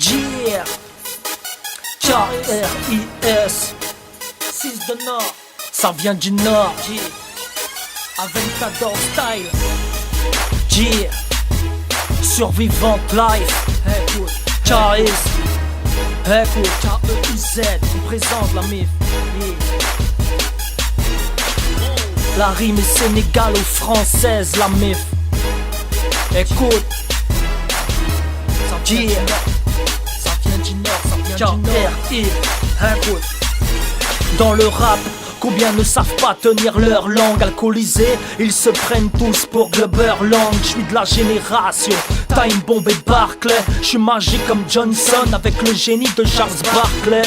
Yeah, K-R-I-S, 6 de Nord, ça vient du Nord, yeah. Aventador style, yeah. Survivante life, écoute, K-R-I-S, écoute, K-E-U-Z, on présente la MIF, yeah. La rime est sénégalo-française, la MIF. Écoute, ça vient du Nord, ça vient du Nord. Écoute, dans le rap, combien ne savent pas tenir leur langue alcoolisée? Ils se prennent tous pour Glubberland. Je suis de la génération Time Bomb et Barclay. Je suis magique comme Johnson avec le génie de Charles Barkley.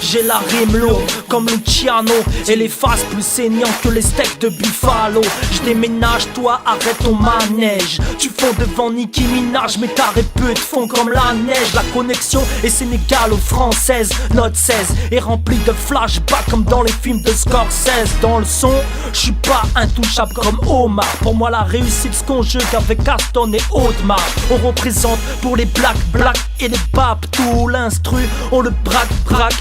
J'ai la rime lourde comme Luciano et les faces plus saignantes que les steaks de Buffalo. Je déménage, toi arrête ton manège. Tu fonds devant Nicki Minaj, mais ta répute fond comme la neige. La connexion est sénégalo-française. Note 16 est remplie de flashbacks comme dans les films de Scorsese. Dans le son, je suis pas intouchable comme Omar. Pour moi la réussite se conjugue avec Aston et Audemars. On représente pour les black et les bap. Tout l'instru, on le braque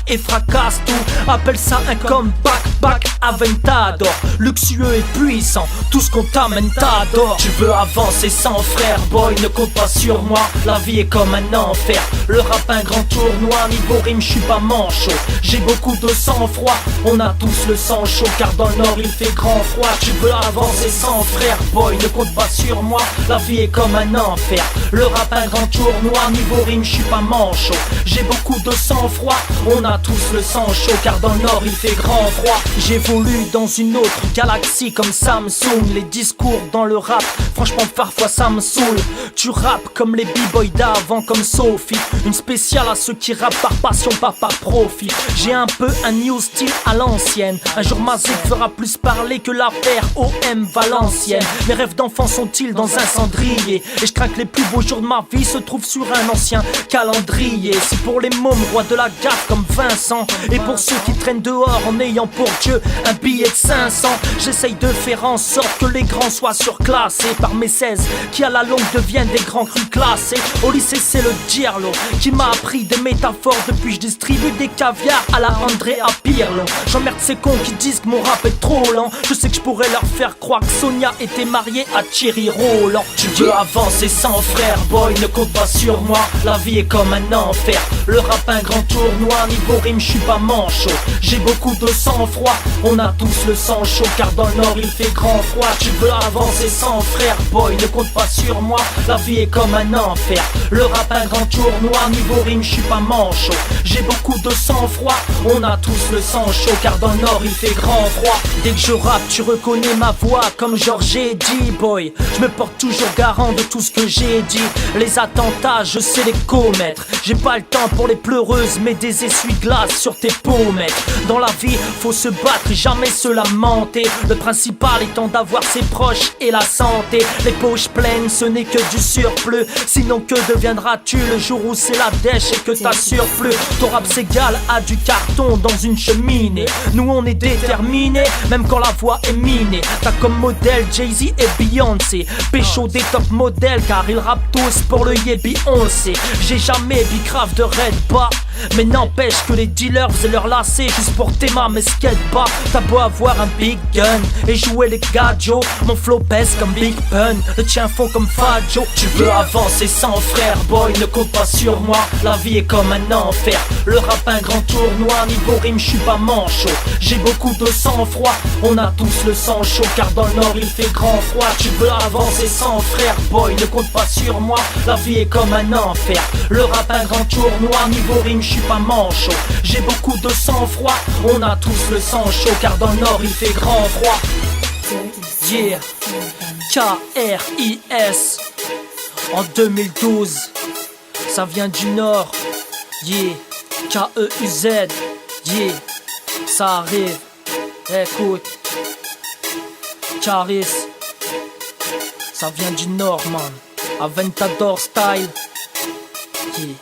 et fracasse tout. Appelle ça un comeback, Aventador. Luxueux et puissant, tout ce qu'on t'amène t'adore. Tu veux avancer sans frère, boy, ne compte pas sur moi. La vie est comme un enfer, le rap un grand tournoi. Niveau rime, je suis pas manchot, j'ai beaucoup de sang-froid. On a tous le sang chaud car dans le nord il fait grand froid. Tu veux avancer sans frère, boy, ne compte pas sur moi. La vie est comme un enfer, le rap un grand tournoi. Niveau rime, je suis pas manchot, j'ai beaucoup de sang-froid. On a tous le sang chaud car dans le nord il fait grand froid. J'évolue dans une autre galaxie comme Samsung. Les discours dans le rap, franchement parfois ça me saoule. Tu rappes comme les b-boys d'avant comme Sophie. Une spéciale à ceux qui rappent par passion, pas par profit. J'ai un peu un new style à l'ancienne. Un jour ma zik fera plus parler que l'affaire OM Valenciennes. Mes rêves d'enfant sont-ils dans un cendrier? Et je crains que les plus beaux jours de ma vie se trouvent sur un ancien calendrier. C'est pour les mômes rois de la gaffe comme Vincent. Et pour ceux qui traînent dehors en ayant pour Dieu un billet de 500. J'essaye de faire en sorte que les grands soient surclassés par mes 16 qui à la longue deviennent des grands crus classés. Au lycée c'est le Diarlo qui m'a appris des métaphores. Depuis je distribue des caviars à la Andrea Pirlo. J'emmerde ces cons qui disent que mon rap est trop lent. Je sais que je pourrais leur faire croire que Sonia était mariée à Thierry Roland. Tu veux avancer sans frère, boy, ne compte pas sur moi. La vie est comme un enfer, le rap un grand tournoi. Niveau rime, je suis pas manchot, j'ai beaucoup de sang-froid. On a tous le sang chaud car dans le nord il fait grand froid. Tu veux avancer sans frère, boy, ne compte pas sur moi. La vie est comme un enfer, le rap un grand tournoi. Niveau rime, je suis pas manchot, j'ai beaucoup de sang-froid. On a tous le sang chaud car dans le nord il fait grand froid. Dès que je rappe, tu reconnais ma voix comme Georges et dit, boy. Je me porte toujours garant de tout ce que j'ai dit. Les attentats, je sais les commettre. J'ai pas le temps pour les pleureuses, mais des essuie-glaces sur tes pommettes. Dans la vie, faut se battre et jamais se lamenter. Le principal étant d'avoir ses proches et la santé. Les poches pleines, ce n'est que du surplus. Sinon que deviendras-tu le jour où c'est la dèche et que t'as surplus? Ton rap s'égale à du carton dans une cheminée. Nous on est déterminés, même quand la voix est minée. T'as comme modèle Jay-Z et Beyoncé. Pécho des top modèles car ils rappent tous pour le Yébi, on le sait. J'ai jamais bicrave de Red Bar, mais n'empêche que les dealers faisaient leur lacets juste pour Théma mais skate pas. T'as beau avoir un big gun et jouer les gadgets, mon flow pèse comme Big Pun, le tien fond comme Fadjo. Tu veux avancer sans frère, boy, ne compte pas sur moi. La vie est comme un enfer, le rap un grand tournoi. Niveau rime, je suis pas manchot, j'ai beaucoup de sang-froid. On a tous le sang chaud car dans le nord il fait grand froid. Tu veux avancer sans frère, boy, ne compte pas sur moi. La vie est comme un enfer, le rap un grand tournoi. Niveau rime, je suis pas manchot, j'ai beaucoup de sang-froid. On a tous le sang chaud car dans le nord il fait grand froid. Yeah, K-R-I-S. En 2012, ça vient du nord. Yeah, K-E-U-Z. Yeah, ça arrive. Écoute, Caris, ça vient du nord, man. Aventador style. Yeah.